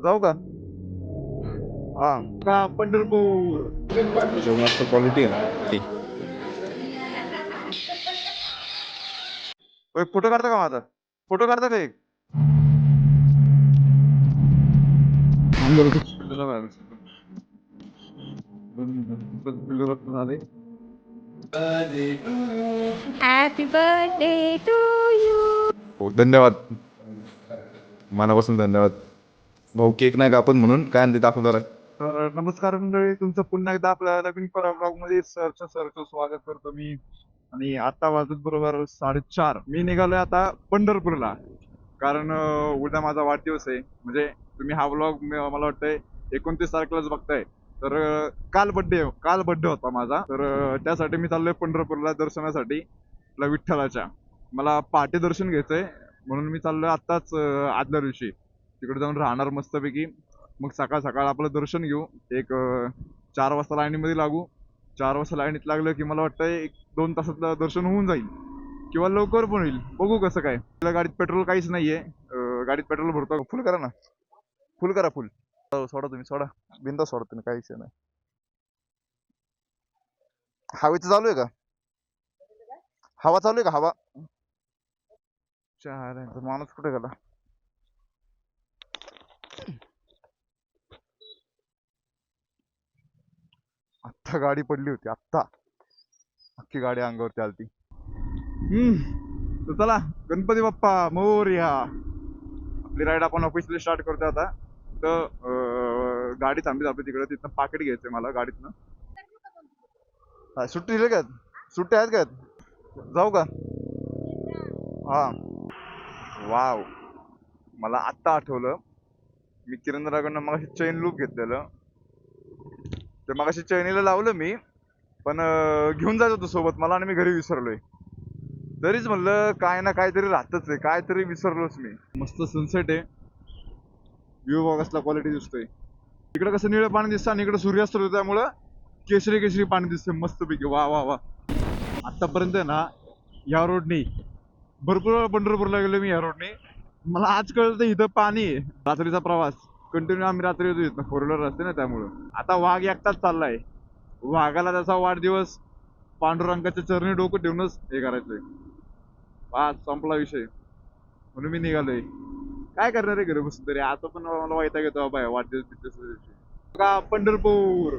जाऊ का? हा का पंढरपूर जेवणाचं क्वालिटी आहे ना ती. एक फोटो काढता का माझा? फोटो काढता का एक? Happy birthday to you. हो धन्यवाद, मनापासून धन्यवाद भाऊ. केक नाही का आपण म्हणून काय आणते दाखव जरा. तर नमस्कार मंडळी, तुमचं पुन्हा एकदा आपल्या नवीन ब्लॉग मध्ये सरचं स्वागत करतो मी. आणि आता वाजत बरोबर 4:30. मी निघालोय आता पंढरपूरला, कारण उद्या माझा वाढदिवस आहे. म्हणजे तुम्ही हा व्लॉग मला वाटतंय 29 तारखेलाच बघताय. तर काल बड्डे होता माझा. तर त्यासाठी मी चाललोय पंढरपूरला दर्शनासाठी आपल्या विठ्ठलाच्या. मला पहाटे दर्शन घ्यायचंय म्हणून मी चाललोय आत्ताच. आदल्या दिवशी तिकडे जाऊन राहणार मस्तपैकी. मग सकाळ सकाळ आपलं दर्शन घेऊ. एक 4 वाजता लाईनीमध्ये लागू. 4 वाजता लाईनीत लागलं की मला वाटतं 1-2 तासात दर्शन होऊन जाईल, किंवा लवकर पण होईल. बघू कसं काय. गाडीत पेट्रोल काहीच नाहीये. गाडीत पेट्रोल भरतो. फुल करा ना, फुल करा फुल. सोडा तुम्ही, सोडा बिंदा, सोडा तुम्ही, काही विषय नाही. हवेचं चालू आहे का? हवा चालू आहे का? हवा माणूस कुठे गेला? आत्ता गाडी पडली होती, आत्ता अख्खी गाडी अंगावरती आलती. तर चला, गणपती बाप्पा मोरया. आपली राईड आपण ऑफिसला स्टार्ट करतो आता. तर गाडी थांबली आपली तिकडे. तिथनं पाकिट घ्यायचंय मला गाडीतनं. सुट्टी दिली का? सुट्टी आहेत का? जाऊ का? हा. वाव, मला आत्ता आठवलं, मी किरंदराकडनं मगाशी चेन लूप घेतलेलं. ते मगाशी चैनीला लावलं मी, पण घेऊन जायचं होतं सोबत मला, आणि मी घरी विसरलोय. तरीच म्हणलं काय ना काहीतरी राहतच आहे, काहीतरी विसरलोच मी. मस्त सनसेट आहे. व्ह्यू बघ कसला क्वालिटी दिसतोय. इकडे कसं निळं पाणी दिसतं आणि इकडे सूर्यास्त होतो, त्यामुळं केशरी केशरी पाणी दिसतंय मस्तपैकी. वा वा वा. आतापर्यंत ना या रोडनी भरपूर वेळा पंढरपूरला गेलो मी. या रोडने मला आज कळलं इथं पाणी आहे. रात्रीचा प्रवास कंटिन्यू आम्ही रात्री येतो इथं, 4 व्हीलर असते ना त्यामुळं. आता वाघ एकटाच चाललाय. वाघाला त्याचा वाढदिवस पांडुरंगाच्या चरणी डोकं ठेवूनच हे करायचंय. वाघ संपला विषय, म्हणून मी निघालोय. काय करणार आहे घरी बसून तरी. आता पण मला वैताग येतो बाबा वाढदिवस दिवशी. का पंढरपूर.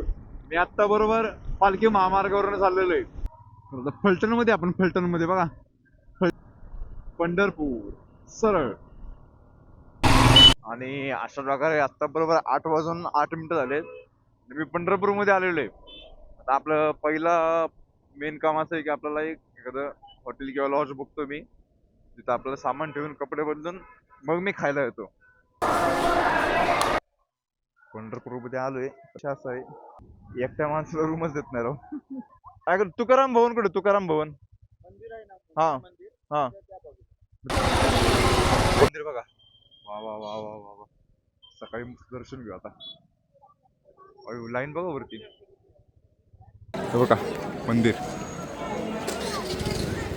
मी आत्ता बरोबर पालखी महामार्गावरून चाललेलो आहे. फलटण मध्ये, आपण फलटण मध्ये बघा. पंढरपूर सरळ. आणि अशा प्रकारे आत्ता बरोबर 8:08 झाले. मी पंढरपूर मध्ये आलेलो आहे. आता आपलं पहिलं मेन काम असं आहे की आपल्याला एखादं हॉटेल किंवा लॉज बघतो मी, तिथं आपल्याला सामान ठेवून कपडे बदलून मग मी खायला येतो. पंढरपूर मध्ये आलोय. असं आहे, एकट्या माणसाला रूमच देत नाही राव. काय करू? तुकाराम भवन कुठे? तुकाराम भवन. हा हा, मंदिर बघा. वा वा वा वा वा वा. सकाळी दर्शन घेऊ आता. लाईन बघा वरती. हे बघा मंदिर.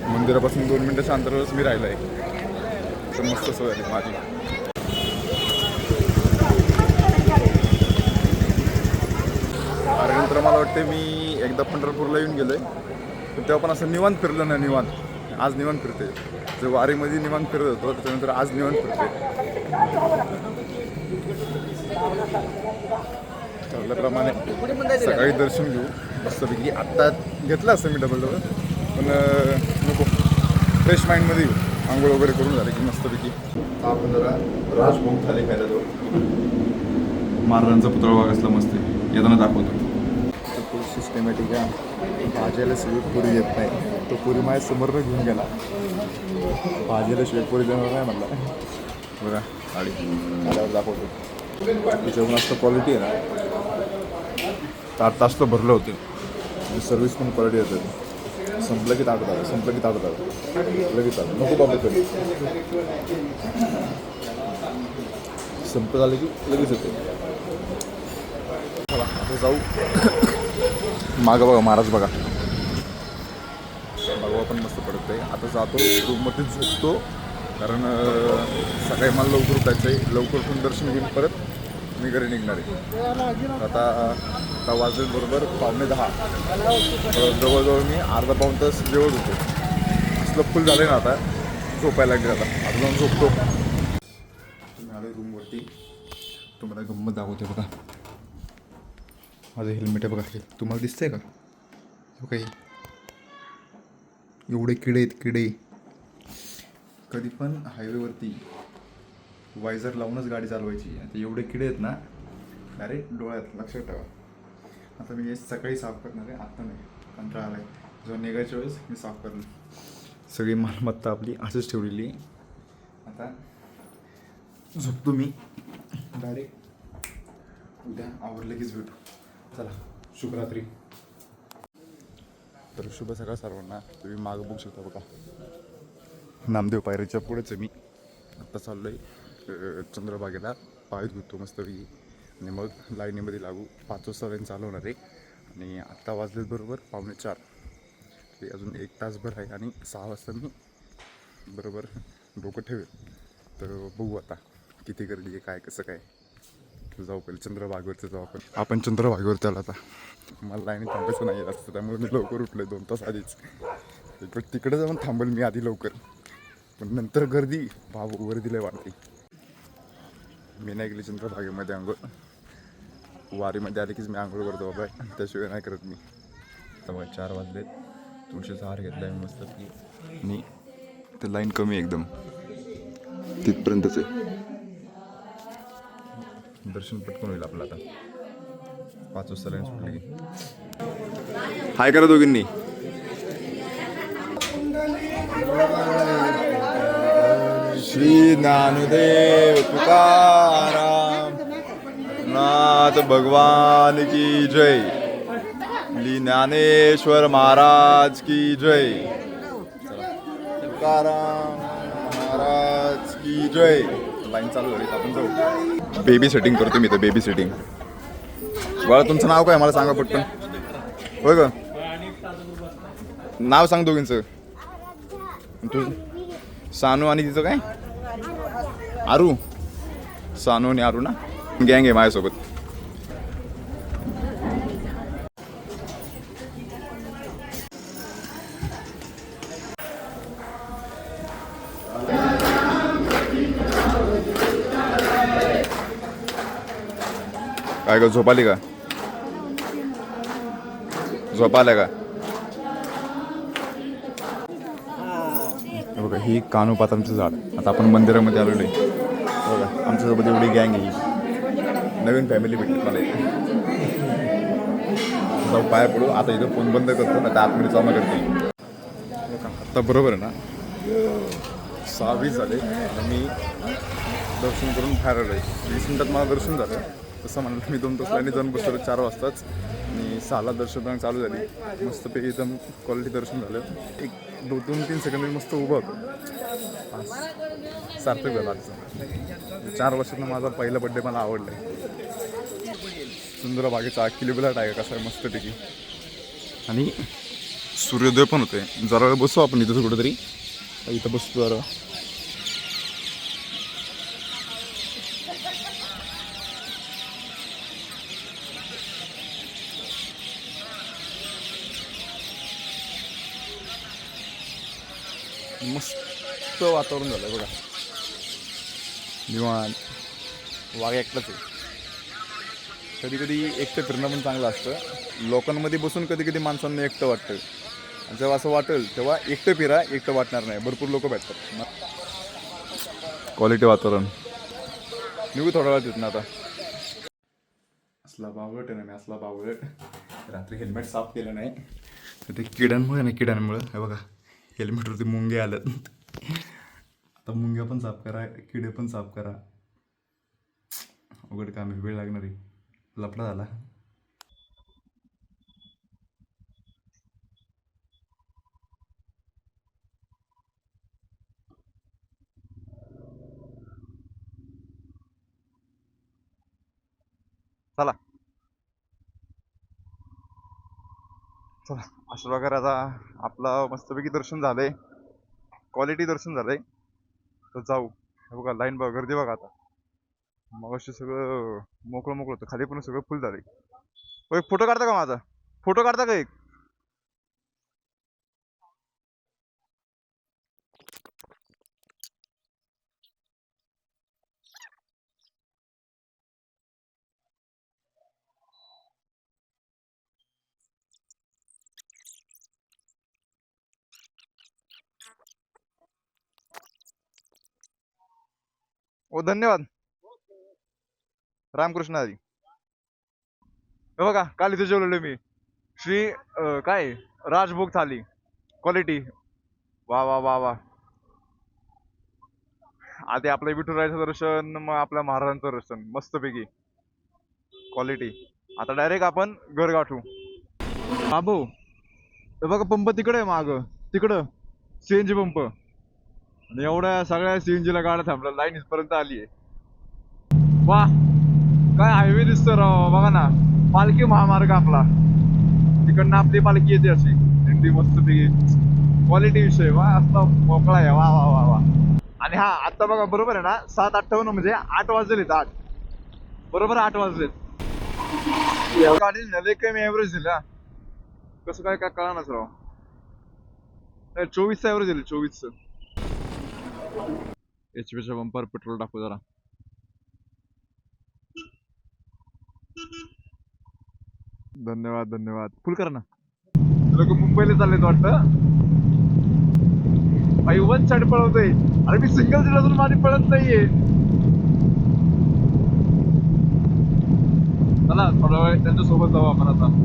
मंदिरापासून 2 मिनिटाच्या अंतरावरच मी राहिलोय. तर मस्त सोय आली माझी. नंतर मला वाटते मी एकदा पंढरपूरला येऊन गेलोय, तर तेव्हा पण असं निवांत फिरलं ना. निवांत आज निवांत फिरते. जे वारीमध्ये निवांत फिरत होतो, त्याच्यानंतर आज निवांत फिरते. ठरल्याप्रमाणे सकाळी दर्शन घेऊ मस्तपैकी. आत्ता घेतलं असतं मी डबल, पण नको. फ्रेश माइंडमध्ये येऊ. आंघोळ वगैरे करून झाले की मस्तपैकी आपण जरा राजभोग थाली खायला जाऊ. महाराजांचा पुतळा बघा कसला मस्त आहे. येताना दाखवतो. फुल सिस्टमॅटिक आहे. भाज्याला शिवाय पुरी येत नाही. तो पुरी माझ्या समोरनं घेऊन गेला. भाजीला शिवाय पुरी देणार नाही म्हटलं. बघा गाडी आल्यावर दाखवतो. जेवणाचं क्वालिटी आहे ना, 8 तास तर भरलं होतं. आणि सर्व्हिस पण क्वालिटी येते. संपलं की ताटत आलं, संपलं की ताटत आलं, लगेच आलं. नको बाबा कधी संपत आलं की लगेच येते. आता जाऊ. मागं बघा महाराज बघा. भगवा पण मस्त पडत आहे. आता जातो रूममध्ये झोपतो, कारण सकाळी मला लवकर उठायचं आहे. लवकर उठून दर्शन घेऊन परत मी घरी निघणार आहे. आता वाजले बरोबर 9:45. जवळजवळ मी अर्धा पाऊण तास जेवत होतो. असलं फुल झालं ना आता, झोपायला लागले. आता जाऊन झोपतो. तुम्ही आले रूमवरती, तुम्हाला गंमत दाखवते बघा. माझं हेल्मेट आहे बघा, हे तुम्हाला दिसतंय का? काही एवढे किडे आहेत, किडे. कधी पण हायवेवरती वायझर लावूनच गाडी चालवायची. आता एवढे किडे आहेत ना डायरेक्ट डोळ्यात, लक्षात ठेवा. आता मी हे सकाळी साफ करणार आहे, आत्ता नाही, कंटाळा आला आहे. जेव्हा निघायच्या वेळेस मी साफ करणार. सगळी मालमत्ता आपली असंच ठेवलेली. आता झोपतो मी डायरेक्ट. उद्या आवरलं कीच भेटू. चला, शुभरात्री. तर शुभ सकाळ सर्वांना. तुम्ही मागं बघू शकता बघा, नामदेव पायरीच्या पुढेच आहे मी. आत्ता चाललो आहे चंद्रभागेला, पाय धुतो मस्तपैकी आणि मग लाईनीमध्ये लागू. 5 वाजता लाईन चालू होणार आहे आणि आत्ता वाजले बरोबर 3:45. ते अजून 1 तासभर आहे आणि 6 वाजता मी बरोबर डोकं ठेवेल. तर बघू आता किती गर्दी आहे, काय कसं काय. जाऊ पहिले चंद्रभागेवरती जाऊ आपण चंद्रभागेवरती आला. आता मला लाईन थांबायचं नाही असतं, त्यामुळे मी लवकर उठलो 2 तास आधीच. तिकडे जाऊन थांबेल मी आधी लवकर, पण नंतर गर्दी बाबू गर्दीला वाढते. मी नाही गेली चंद्रभागेमध्ये आंघोळ. वारीमध्ये आले कीच मी आंघोळ करतो बाबा, त्याशिवाय नाही करत मी. तर 4 वाजलेत. तुळशीचा हार घेतला आहे मस्त की. आणि ते लाईन कमी एकदम तिथपर्यंतच आहे. दर्शन पटकन होईल आपलं. आता 5 वाजता लाईन सुटली की. हाय करा दोघींनी. श्री ज्ञानदेव तुकाराम नाथ भगवान की जय. श्री ज्ञानेश्वर महाराज की जय. तुकाराम महाराज की जय. लाईन चालू झाली, आपण जाऊ. बेबी सेटिंग करतो मी तर, बेबी सेटिंग. बाळा तुमचं नाव काय मला सांगा पटकन. होय का, नाव सांग दोघींचं. तू सानू आणि तिचं काय, आरू. सानू आणि आरू ना, गँग आहे माझ्यासोबत. काय का झोप आली का, झोप आल्या का? बघा ही कानोपातांचं झाड. आता आपण मंदिरामध्ये आलेलो आहे बघा. आमच्यासोबत एवढी गँग आहे, नवीन फॅमिली भेटली मला इथे. जाऊ पाया पडू. आता इथं फोन बंद करतो ना, त्या आतमध्ये जमा करते. आता बरोबर आहे ना, 6:20 झाले आणि मी दर्शन करून बाहेर आलो आहे. 20 मिनिटात मला दर्शन झालं. तसं म्हणलं मी 2 तास लाईनीत जाऊन बसलो 4 वाजताच आणि 6ला दर्शन चालू झाली. मस्तपैकी एकदम क्वालिटी दर्शन झालं. एक 2-3 सेकंद मी मस्त उभं होतो. सार्थक झालं आजचं. 4 वर्षातनं माझा पहिला बड्डे मला आवडला आहे. सुंदर बागेचा किलोबिलाट आहे कसा आहे मस्तपैकी. आणि सूर्योदय पण होते. जरा वेळ बसू आपण इथं कुठंतरी. इथं बसतो जरा. मस्त वातावरण झालं बघा, निवांत. वाघ एकटाच आहे. कधी कधी एकटं फिरणं पण चांगलं असतं. लोकांमध्ये बसून कधी कधी माणसांना एकटं वाटतं. जेव्हा असं वाटेल तेव्हा एकटं फिरा, एकटं वाटणार नाही. भरपूर लोक भेटतात. क्वालिटी वातावरण. निघू थोडा वेळ तिथनं आता. असला बावळट आहे ना मी, असला बावळट. रात्री हेल्मेट साफ केलं नाही तर ते किड्यांमुळे ना, किड्यांमुळे हे बघा हेल्मेटवरती मुंगे आलं. आता मुंग्या पण साफ करा, किडे पण साफ करा. उघड काम वेळ लागणार आहे. लफडा झाला. चला चला, अशा प्रकारे आता आपलं मस्तपैकी दर्शन झालंय. क्वालिटी दर्शन झालंय. तर जाऊ. हे बघा लाईन बघा, गर्दी बघा आता. मग अशी सगळं मोकळं मोकळं होतं, खाली पण सगळं फुल झाले. एक फोटो काढता का माझा? फोटो काढता का एक? ओ धन्यवाद. रामकृष्ण हरी. हे बघा काल इथे जेवलेलो मी. श्री काय राजभोग थाली, क्वालिटी. वा वा वा वा. आधी आपलं विठुरायाचं दर्शन, मग आपल्या महाराजांचं दर्शन मस्तपैकी क्वालिटी. आता डायरेक्ट आपण घर गाठू. बाबू हे बघा पंप तिकडे आहे माग, तिकडं सीएनजी पंप. आणि एवढ्या सगळ्या सीएनजी ला गाड्या थांबल्या, लाईन इथपर्यंत आली आहे. वा काय हायवे दिसतो राव, बघा ना. पालखी महामार्ग आपला, तिकडनं आपली पालखी येते अशी दिंडी मस्तपैकी. क्वालिटी विषय वा असता मोकळा आहे. वा वा वा वा. आणि हा आता बघा बरोबर आहे ना 7:58 म्हणजे 8 वाजलेत. 8 बरोबर 8 वाजलेत. गाडी झाले काय मी एव्हरेज दिला कसं काय काय कळणार राव. 24चा एव्हरेज दिले 24च. HP बंपर पेट्रोल टाकू जरा. धन्यवाद धन्यवाद. फुल करा ना. लोक मुंबईला चाललेत वाटतं. भाई वन साइड पळवतोय. अरे मी सिंगल सीट अजून माझी पळत नाहीये. चला थोडा वेळ त्यांच्या सोबत जाऊ आपण आता.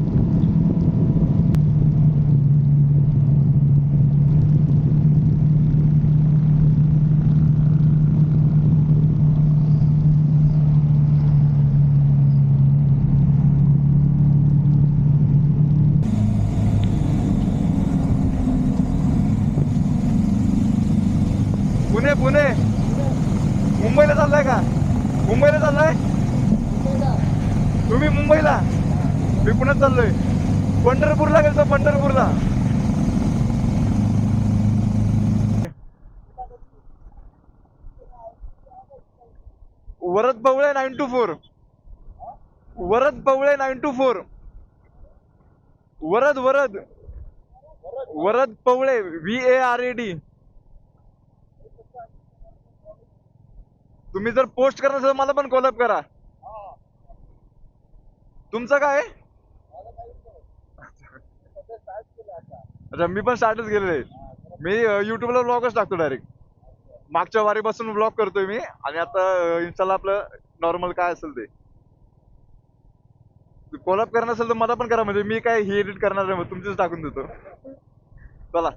पुणे पुणे मुंबईला चाललाय का? मुंबईला चाललाय तुम्ही? मुंबईला, मी पुण्यात चाललोय. पंढरपूरला गेलो, पंढरपूरला. वरद पवळे 924. वरद पवळे 924. वरद वरद वरद पवळे VARAD. तुम्ही जर पोस्ट करणार असेल मला पण कॉलअप करा. तुमचं काय? अच्छा मी पण स्टार्टच केलेले. मी युट्यूबला ब्लॉगच टाकतो डायरेक्ट. मागच्या वारीपासून ब्लॉग करतोय मी. आणि आता इन्स्टाला आपलं नॉर्मल काय असेल ते. कॉलअप करणार असेल तर मला पण करा, म्हणजे मी काय ही एडिट करणार आहे, मग तुमचीच टाकून देतो. चला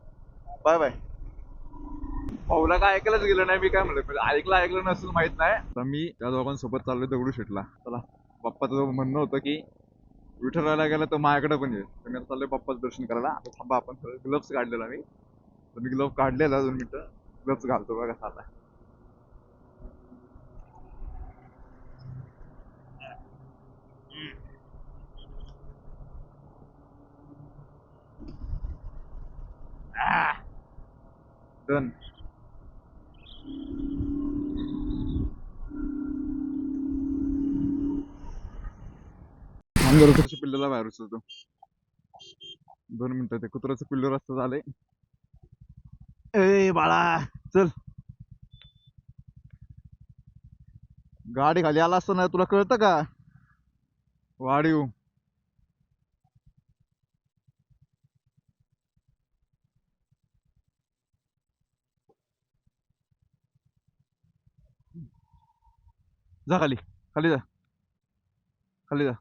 बाय बाय. भाऊला काय ऐकायलाच गेलं नाही. मी काय म्हणलं म्हणजे ऐकलं नसेल माहित नाही. तर मी त्या दोघांसोबत चाललोय दगडूशेठला. चला बाप्पाचं म्हणणं होतं की विठुरायाला गेला तर माझ्याकडे पण ये. तर मी आता चाललोय बाप्पाचं दर्शन करायला. आता थांबा आपण ग्लव्स काढलेला मी. तर मी ग्लव्ह काढलेला 2 मिनिटं. ग्लव्स घालतो बघा आता. डन. कुत्र्याच्या पिल्लाला बाहेर उचलतो. 2 मिनिटं. ते कुत्र्याचं पिल्लू रस्ता झालंय. ए बाळा चल. गाडी खाली आला असता ना, तुला कळतं का? वाढीव. जा खाली, खाली जा, खाली जा.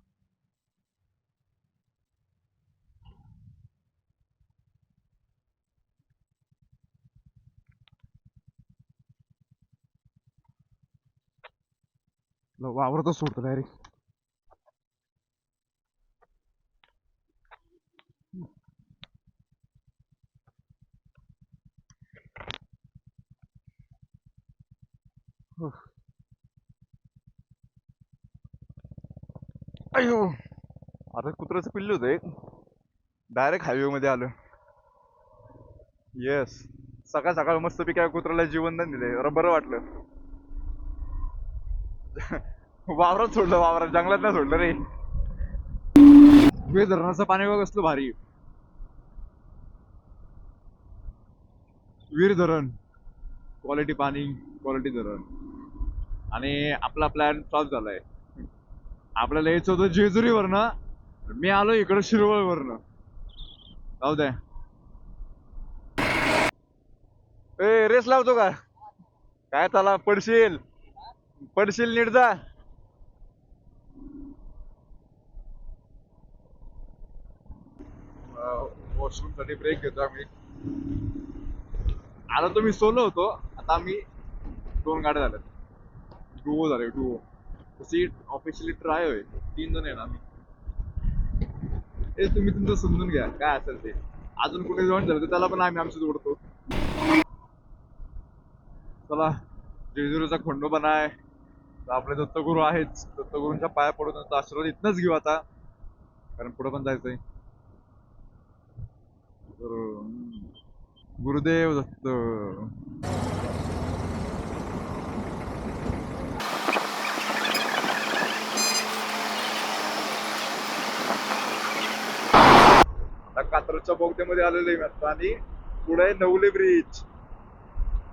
वावरतच सोडतो डायरेक्ट. अयो अरे कुत्र्याचं पिल्लू होतं एक. डायरेक्ट हायवे मध्ये आलं. येस. सकाळ सकाळ मस्त काय कुत्र्याला जीवनदान दिलंय. जरा बरं वाटलं. वावरात सोडलं, वावरात जंगलात नाही सोडलं रे. धरणाचं पाणी बघ कसलं भारी. वीर धरण, क्वालिटी पाणी, क्वालिटी धरण. आणि आपला प्लॅन सॉल्व झालाय. आपल्याला यायचं होतं जेजुरीवरनं, मी आलो इकडं शिरवळवरनं. जाऊ द्या. ए रेस लावतो का काय? त्याला पडशील, पडशील, नीट जा. वॉशरूम साठी ब्रेक घेतो आम्ही. आला तो मी सोलो होतो, आता आम्ही 2 गाड्या झाल्यात, डुओ झाले, डुओ. सीट ऑफिशियली ट्राय होय, 3 जण आहे ना आम्ही. हे तुम्ही तुमचं समजून घ्या काय असेल ते. अजून कुठे जॉईन झालं तर त्याला पण आम्ही आमचं जोडतो. चला, जेजुरीचा खंडोबा आहे, आपले दत्तगुरू आहेच, दत्तगुरूंच्या पाया पडून त्यांचा आशीर्वाद इथनच घेऊ आता, कारण पुढे पण जायचंय. गुरुदेव दत्त. आता कात्रजच्या बोगद्यामध्ये आलेलो आहे आता, आणि पुढे Navale bridge,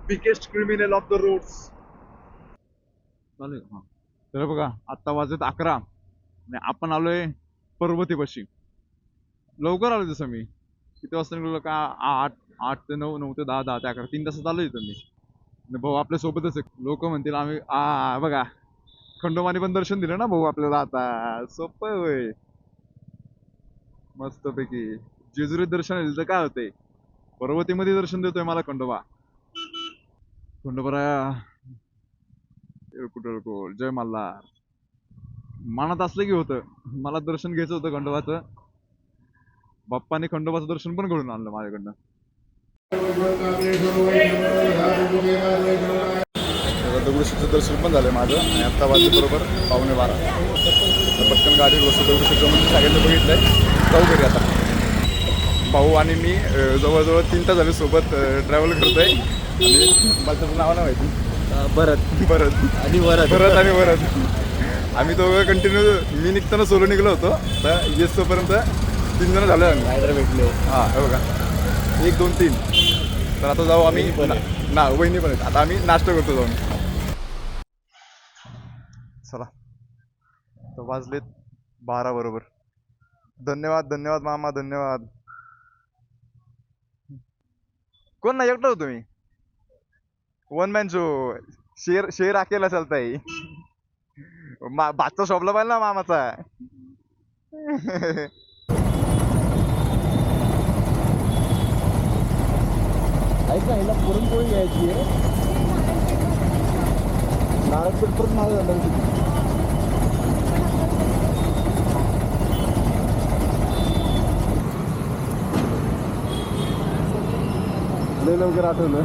biggest criminal of the roads. चालेल. हा तर बघा, आता वाजत 11 आणि आपण आलोय पर्वतीपाशी. लवकर आलो तसं मी. किती वाजता निघलो का? 8 ते 9, 9 ते 10, 10 ते 11, 3 तासात आलो इथं मी. आणि भाऊ आपल्या सोबतच आहे. लोक म्हणतील आम्ही बघा, खंडोबाने पण दर्शन दिलं ना भाऊ आपल्याला, आता सोपं होय मस्तपैकी. जेजुरीत दर्शन दिलं तर काय होतंय, पर्वतीमध्ये दर्शन देतोय मला खंडोबा. खंडोबराया जय मल्हार. मनात असलं की होतं. मला दर्शन घ्यायचं होतं खंडोबाचं. बाप्पाने खंडोबाचं दर्शन पण घडून आणलं माझ्याकडनं. दगडूशेठचं दर्शन पण झालंय माझं, आणि आता वाजले बरोबर 11:15. पटकन गाडी बसतो, दगडूशेठचं मंदिर सगळ्यांनी बघितलंय. जाऊ घरी आता. भाऊ आणि मी जवळजवळ 3 तास झाले सोबत ट्रॅव्हल करतोय. आणि मला त्याचं नाव नाही माहिती. भरत आणि वरद. आम्ही दोघं कंटिन्यू, मी निघताना सोलो निघलो होतो, तर येसोपर्यंत 3 जण झाले आम्ही भेटले. हा बघा, 1 2 3. तर आता जाऊ आम्ही ना, वहिनी पण आहेत. आता आम्ही नाश्ता करतो जाऊन. चला, तर वाजलेत 12 बरोबर. धन्यवाद, धन्यवाद मामा, धन्यवाद. कोण नाही, एकटा होतो मी. 1 मॅन शो. शेर अकेला चलता है. भातचा शॉपला पाहिजे ना मामाचा. ऐका, ह्याला पुरणपोळी घ्यायची आहे. नारळपेठ परत माझं झालं. लय लवकर आठवलं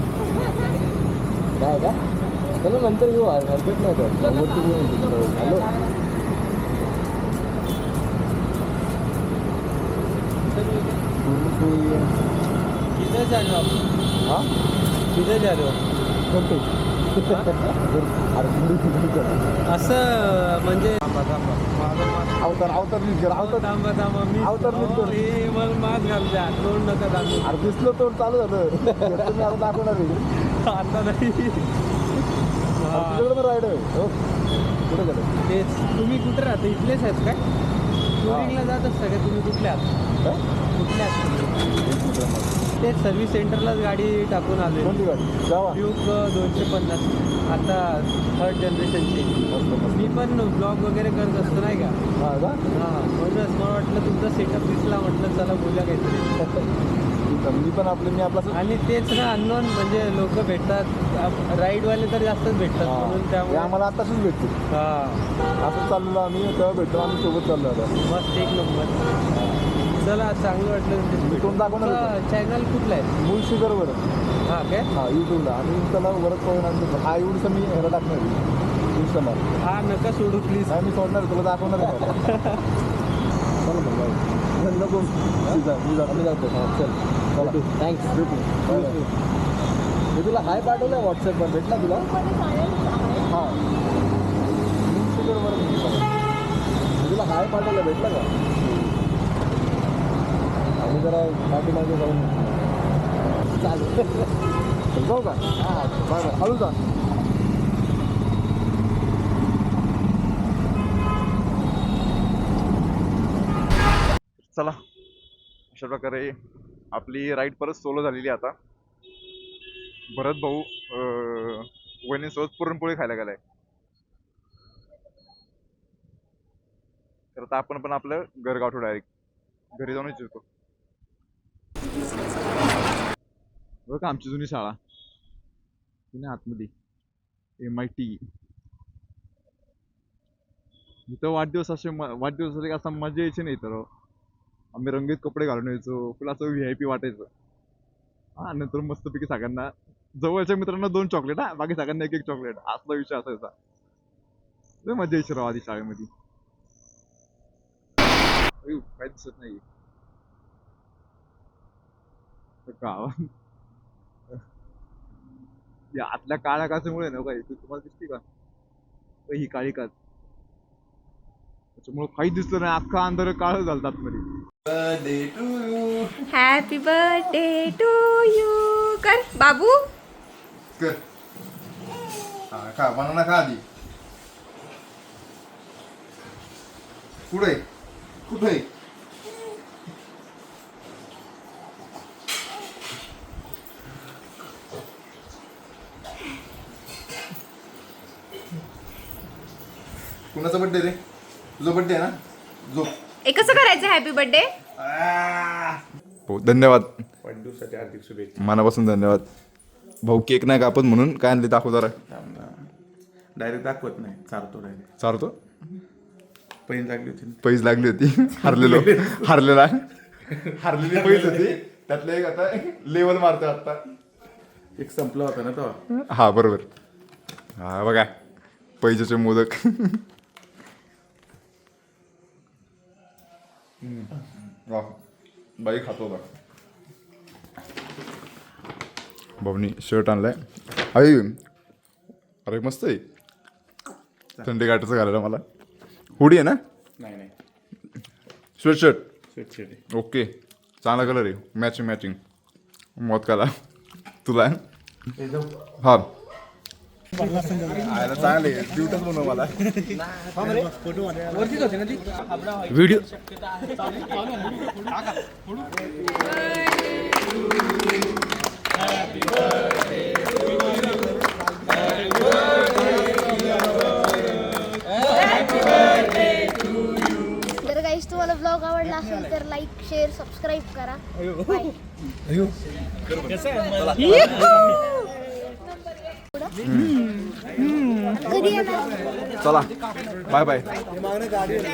काय का? चला नंतर येऊ, हरकत नाही तर. हॅलो, किधर जा रहे हो आप? हाँ, किधर जा रहे हो? कोणते? असं म्हणजे अवतार मी मला मास्क घालते, तोंड नका दाखवू. अरे दिसलं तोंड चालू झालं. तुम्ही आता दाखवणार आहे आता नाही. तुझ्याकडे राईड आहे. कुठे गेलं तेच? तुम्ही कुठे राहता? इथलेच आहेत काय? टुरिंगला जात असता का तुम्ही? कुठल्या आहात? कुठल्या आहात? तेच सर्व्हिस सेंटरलाच गाडी टाकून आले. कोणती गाडी? ड्यूक 250, आता 3rd जनरेशनची. मी पण ब्लॉग वगैरे करत असतो नाही का? हां, म्हणूनच मला वाटलं तुमचा सेटअप दिसला, म्हटलं चला बोलूया काहीतरी. मी पण मी आपला. आणि तेच ना, अननोन म्हणजे लोक भेटतात, राईडवाले तर जास्तच भेटतात, म्हणून त्यामुळे आम्हाला आताच भेटतो. हां, असं चाललेलो आम्ही, तेव्हा भेटतो, आम्ही सोबत चाललो आता. मस्त, 1 नंबर. चला, चांगलं वाटलं. चॅनल कुठला आहे? मुळशी बरोबर. हां काय? हां, यूट्यूबला. आणि इंस्टाला वरच पाहून हा एवढंसं मी ह्याला टाकणार इंस्टाला. हा नका सोडू प्लीज. नाही, मी सोडणार, तुला दाखवणार आहे. चला मग, नको मी जातो. हां चल, चला, थँक्स. मी तुला हाय पाठवलं आहे व्हॉट्सअपवर, भेटला तुला? हां, तुला हाय पाठवलं भेटलं का आम्ही जरा पाठीमागे जाऊन चालेल जाऊ का हां बाय बाय हळू जा चला अशा प्रकारे आपली राईड परत सोलो झालेली आहे आता भरत भाऊ वहिनीसोबत पुरणपोळी खायला गेलाय तर आता आपण पण आपलं घर गाठू डायरेक्ट घरी जाऊनच येतो बघ का आमची जुनी शाळा पुणे आतमध्ये MIT इथं वाढदिवस वाढदिवसाला असा मजा यायची नाही तर आम्ही रंगीत कपडे घालून यायचो फुल असं VIP वाटायचं हा नंतर मस्तपैकी सगळ्यांना जवळच्या मित्रांना 2 चॉकलेट हा बाकी सगळ्यांना 1 चॉकलेट असला विषय असायचा लय मजा यायची राव आधी शाळेमध्ये काय दिसत नाही गाव या आतल्या काळ्या काचेमुळे ना काही तुम्हाला दिसते का ही काळी काच त्याच्यामुळे काही दिसलं नाही अख्खा अंधार काळ झालं आतमध्ये हॅपी बर्थडे टू यू कर बाबू कर खा बनाना खा आधी कुठे कुठे कुणाचा बर्थडे रे तुझा बर्थडे आहे ना झोप हे कसं करायचं हॅपी बर्थडे हो धन्यवाद वाढदिवसासाठी हार्दिक शुभेच्छा मनापासून धन्यवाद भाऊ केक नाही कापत म्हणून काय आणले दाखव जरा डायरेक्ट दाखवत नाही चालतो डायरेक्ट चालतो पैन लागली होती पैज लागली होती हारलेली पैज होती त्यातलं एक आता लेवल मारतोय आता एक संपला होता ना तो हा बरोबर हा बघा पैशाचे मोदक बाई खातो बघ भाऊनी शर्ट आणलाय आई अरे मस्त आहे थंडी गाठाचं घालायला मला हुडी आहे ना नाही स्वेटशर्ट स्वेटशर्ट ओके चांगला कलर आहे मॅचिंग मौत काला तुला हा चांगले ब्युटच बनव मला व्हिडिओ तर गाईस तुम्हाला ब्लॉग आवडला असेल तर लाईक शेअर सबस्क्राईब करा कधी येणार चला बाय बाय